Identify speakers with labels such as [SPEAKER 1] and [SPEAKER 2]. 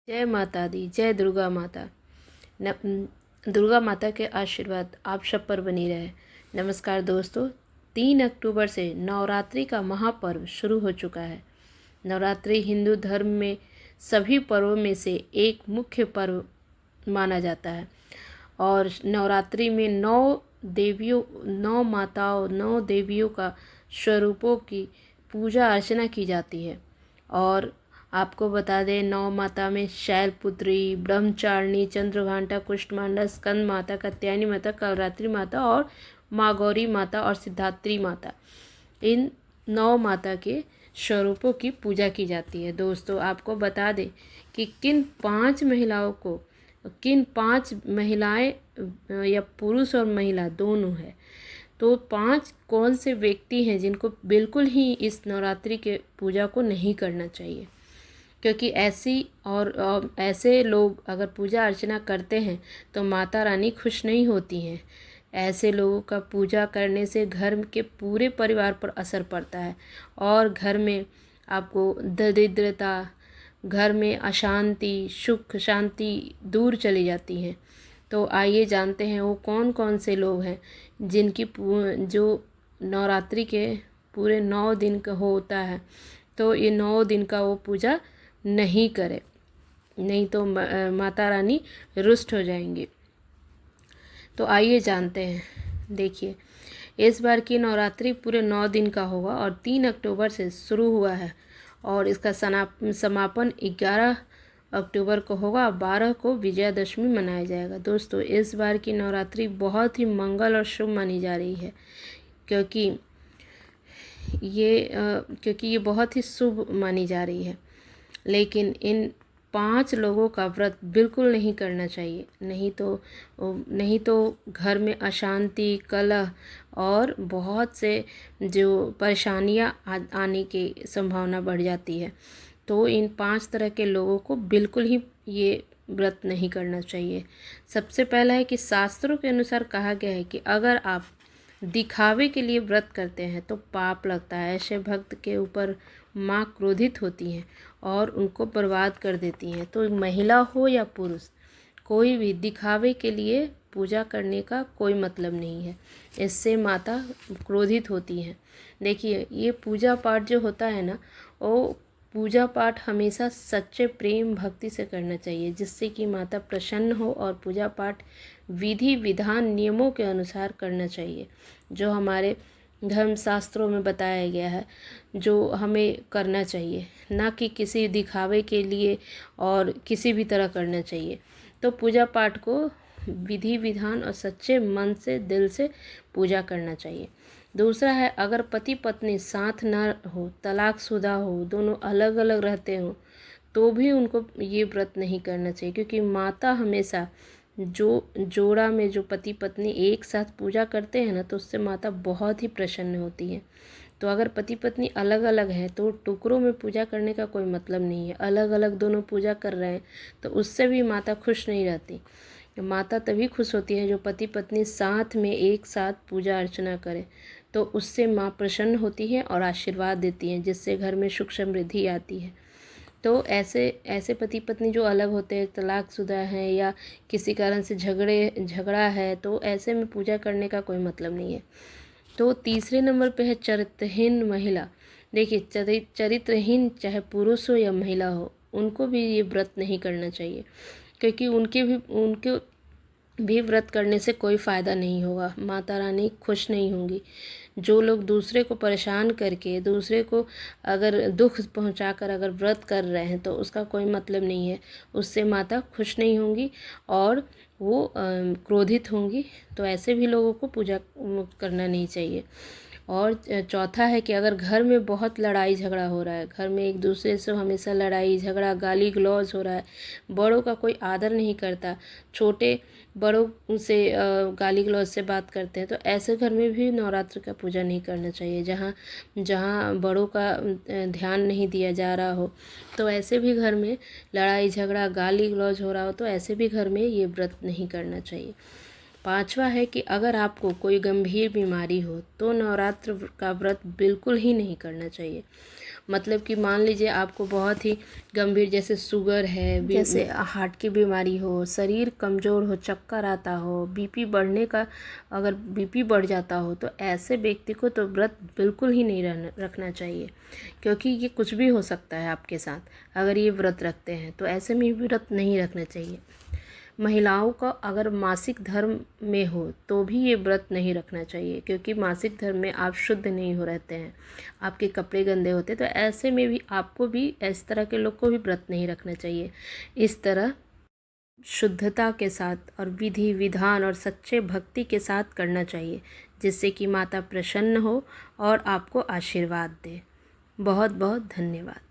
[SPEAKER 1] जय माता दी, जय दुर्गा माता। दुर्गा माता के आशीर्वाद आप सब पर बनी रहे। नमस्कार दोस्तों, 3 अक्टूबर से नवरात्रि का महापर्व शुरू हो चुका है। नवरात्रि हिंदू धर्म में सभी पर्वों में से एक मुख्य पर्व माना जाता है और नवरात्रि में 9 देवियों का स्वरूपों की पूजा अर्चना की जाती है। और आपको बता दें, 9 माता में शैलपुत्री, ब्रह्मचारिणी, चंद्रघंटा, कुष्ठमांडा, स्कंद माता, कात्यायनी माता, कलरात्रि माता और माँ गौरी माता और सिद्धात्री माता, इन 9 माता के स्वरूपों की पूजा की जाती है। दोस्तों, आपको बता दें कि किन 5 महिलाएं या पुरुष और महिला दोनों है, तो 5 कौन से व्यक्ति हैं जिनको बिल्कुल ही इस नवरात्रि के पूजा को नहीं करना चाहिए। क्योंकि ऐसे लोग अगर पूजा अर्चना करते हैं तो माता रानी खुश नहीं होती हैं। ऐसे लोगों का पूजा करने से घर के पूरे परिवार पर असर पड़ता है और घर में आपको दरिद्रता, घर में अशांति, सुख शांति दूर चली जाती हैं। तो आइए जानते हैं वो कौन कौन से लोग हैं जिनकी जो नवरात्रि के पूरे 9 दिन का होता है, तो ये 9 दिन का वो पूजा नहीं करे, नहीं तो माता रानी रुष्ट हो जाएंगी। तो आइए जानते हैं। देखिए, इस बार की नवरात्रि पूरे 9 दिन का होगा और 3 अक्टूबर से शुरू हुआ है और इसका समापन 11 अक्टूबर को होगा। 12 को विजयादशमी मनाया जाएगा। दोस्तों, इस बार की नवरात्रि बहुत ही मंगल और शुभ मानी जा रही है क्योंकि ये बहुत ही शुभ मानी जा रही है। लेकिन इन 5 लोगों का व्रत बिल्कुल नहीं करना चाहिए, नहीं तो घर में अशांति, कलह और बहुत से जो परेशानियां आने की संभावना बढ़ जाती है। तो इन 5 तरह के लोगों को बिल्कुल ही ये व्रत नहीं करना चाहिए। सबसे पहला है कि शास्त्रों के अनुसार कहा गया है कि अगर आप दिखावे के लिए व्रत करते हैं तो पाप लगता है। ऐसे भक्त के ऊपर माँ क्रोधित होती हैं और उनको बर्बाद कर देती हैं। तो महिला हो या पुरुष, कोई भी दिखावे के लिए पूजा करने का कोई मतलब नहीं है, इससे माता क्रोधित होती हैं। देखिए, ये पूजा पाठ जो होता है ना, वो पूजा पाठ हमेशा सच्चे प्रेम भक्ति से करना चाहिए, जिससे कि माता प्रसन्न हो, और पूजा पाठ विधि विधान नियमों के अनुसार करना चाहिए, जो हमारे धर्म शास्त्रों में बताया गया है, जो हमें करना चाहिए, ना कि किसी दिखावे के लिए और किसी भी तरह करना चाहिए। तो पूजा पाठ को विधि विधान और सच्चे मन से, दिल से पूजा करना चाहिए। दूसरा है, अगर पति पत्नी साथ न हो, तलाकशुदा हो, दोनों अलग अलग रहते हो, तो भी उनको ये व्रत नहीं करना चाहिए, क्योंकि माता हमेशा जो जोड़ा में जो पति पत्नी एक साथ पूजा करते हैं ना, तो उससे माता बहुत ही प्रसन्न होती है। तो अगर पति पत्नी अलग अलग हैं तो टुकड़ों में पूजा करने का कोई मतलब नहीं है। अलग अलग दोनों पूजा कर रहे हैं तो उससे भी माता खुश नहीं रहती। माता तभी खुश होती है जो पति पत्नी साथ में एक साथ पूजा अर्चना करें, तो उससे माँ प्रसन्न होती है और आशीर्वाद देती हैं, जिससे घर में सुख समृद्धि आती है। तो ऐसे पति पत्नी जो अलग होते हैं, तलाकशुदा हैं या किसी कारण से झगड़ा है, तो ऐसे में पूजा करने का कोई मतलब नहीं है। तो तीसरे नंबर पे है चरित्रहीन महिला। देखिए, चरित्रहीन चाहे पुरुष हो या महिला हो, उनको भी ये व्रत नहीं करना चाहिए, क्योंकि उनके भी व्रत करने से कोई फ़ायदा नहीं होगा, माता रानी खुश नहीं होंगी। जो लोग दूसरे को परेशान करके, दूसरे को अगर दुख पहुंचाकर अगर व्रत कर रहे हैं, तो उसका कोई मतलब नहीं है, उससे माता खुश नहीं होंगी और वो क्रोधित होंगी। तो ऐसे भी लोगों को पूजा करना नहीं चाहिए। और चौथा है कि अगर घर में बहुत लड़ाई झगड़ा हो रहा है, घर में एक दूसरे से हमेशा लड़ाई झगड़ा, गाली गलौज हो रहा है, बड़ों का कोई आदर नहीं करता, छोटे बड़ों से गाली गलौज से बात करते हैं, तो ऐसे घर में भी नवरात्र का पूजा नहीं करना चाहिए। जहाँ जहाँ बड़ों का ध्यान नहीं दिया जा रहा हो, तो ऐसे भी घर में लड़ाई झगड़ा, गाली गलौज हो रहा हो, तो ऐसे भी घर में ये व्रत नहीं करना चाहिए। पांचवा है कि अगर आपको कोई गंभीर बीमारी हो तो नवरात्र का व्रत बिल्कुल ही नहीं करना चाहिए। मतलब कि मान लीजिए आपको बहुत ही गंभीर जैसे शुगर है, जैसे हार्ट की बीमारी हो, शरीर कमज़ोर हो, चक्कर आता हो, बीपी बढ़ने का, अगर बीपी बढ़ जाता हो तो ऐसे व्यक्ति को तो व्रत बिल्कुल ही नहीं रखना चाहिए, क्योंकि ये कुछ भी हो सकता है आपके साथ अगर ये व्रत रखते हैं। तो ऐसे में व्रत नहीं रखना चाहिए। महिलाओं का अगर मासिक धर्म में हो तो भी ये व्रत नहीं रखना चाहिए, क्योंकि मासिक धर्म में आप शुद्ध नहीं हो रहते हैं, आपके कपड़े गंदे होते, तो ऐसे में भी आपको भी इस तरह के लोग को भी व्रत नहीं रखना चाहिए। इस तरह शुद्धता के साथ और विधि विधान और सच्चे भक्ति के साथ करना चाहिए, जिससे कि माता प्रसन्न हो और आपको आशीर्वाद दे। बहुत बहुत धन्यवाद।